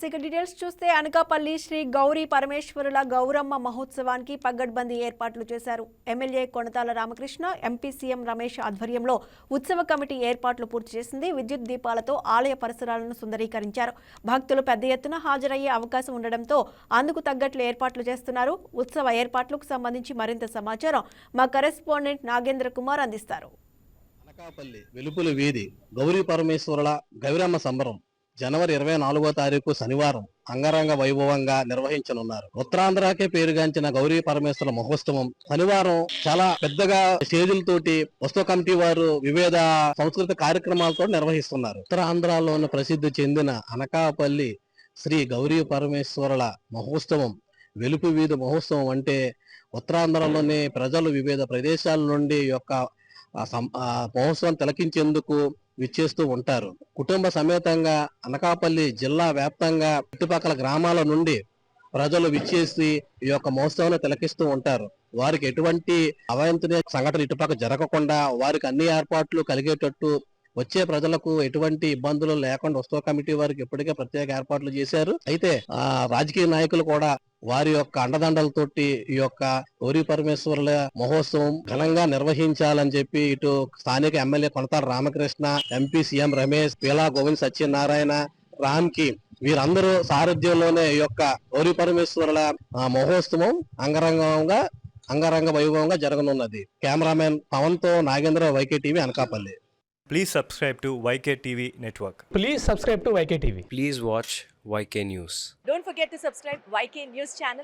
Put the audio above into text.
ఇక డీటెయిల్స్ చూస్తే అనకాపల్లి శ్రీ గౌరీ పరమేశ్వరుల గౌరమ్మ మహోత్సవానికి పగ్గడ్బందీ ఏర్పాట్లు చేశారు. MLA Konathala Ramakrishna, MP CM Ramesh ఆధ్వర్యంలో ఉత్సవ కమిటీ ఏర్పాట్లు పూర్తి చేసింది. విద్యుత్ దీపాలతో ఆలయ పరిసరాలను సుందరీకరించారు. భక్తులు పెద్ద ఎత్తున హాజరయ్యే అవకాశం ఉండడంతో అందుకు తగ్గట్లు ఏర్పాట్లు చేస్తున్నారు. ఉత్సవ ఏర్పాట్లకు సంబంధించి మరింత సమాచారం మా కరెస్పాండెంట్ నాగేంద్ర కుమార్ అందిస్తారు. అనకాపల్లి వెలుపుల వీధి గౌరీ పరమేశ్వరుల గౌరమ్మ సంబరం జనవరి 24వ తారీఖు శనివారం అంగరంగ వైభవంగా నిర్వహించనున్నారు. ఉత్తరాంధ్రకే పేరుగాంచిన గౌరీ పరమేశ్వర మహోత్సవం శనివారం చాలా పెద్దగా స్టేజులతోటి ఉత్సవ కమిటీ వారు వివిధ సంస్కృతి కార్యక్రమాలతో నిర్వహిస్తున్నారు. ఉత్తరాంధ్రలోని ప్రసిద్ధి చెందిన అనకాపల్లి శ్రీ గౌరీ పరమేశ్వరుల మహోత్సవం వెలుపు వీధి మహోత్సవం అంటే ఉత్తరాంధ్రలోని ప్రజలు వివిధ ప్రదేశాల నుండి యొక్క మహోత్సవం తిలకించేందుకు విచ్చేస్తూ ఉంటారు. కుటుంబ సమేతంగా అనకాపల్లి జిల్లా వ్యాప్తంగా చుట్టుపక్కల గ్రామాల నుండి ప్రజలు విచ్చేసి ఈ యొక్క మహోత్సవాన్ని తిలకిస్తూ ఉంటారు. వారికి ఎటువంటి అవాంఛనీయ సంఘటనలు ఇటుపక్క జరగకుండా వారికి అన్ని ఏర్పాట్లు కలిగేటట్టు వచ్చే ప్రజలకు ఎటువంటి ఇబ్బందులు లేకుండా ఉత్సవ కమిటీ వారికి ఇప్పటికే ప్రత్యేక ఏర్పాట్లు చేశారు. అయితే రాజకీయ నాయకులు కూడా వారి యొక్క అండదండలతోటి ఈ యొక్క గౌరీ పరమేశ్వరుల మహోత్సవం ఘనంగా నిర్వహించాలని చెప్పి ఇటు స్థానిక MLA Konathala Ramakrishna, MP CM Ramesh, Peela Govind Satyanarayana, రామ్కి వీరందరూ సారథ్యంలోనే ఈ యొక్క గౌరీ పరమేశ్వరుల మహోత్సవం అంగరంగ వైభవంగా జరగనున్నది. కెమెరామెన్ పవన్ తో Nagendra, YK TV, Anakapalli. Please subscribe to YK TV Network. Please subscribe to YK TV. Please watch YK News. Don't forget to subscribe YK News channel.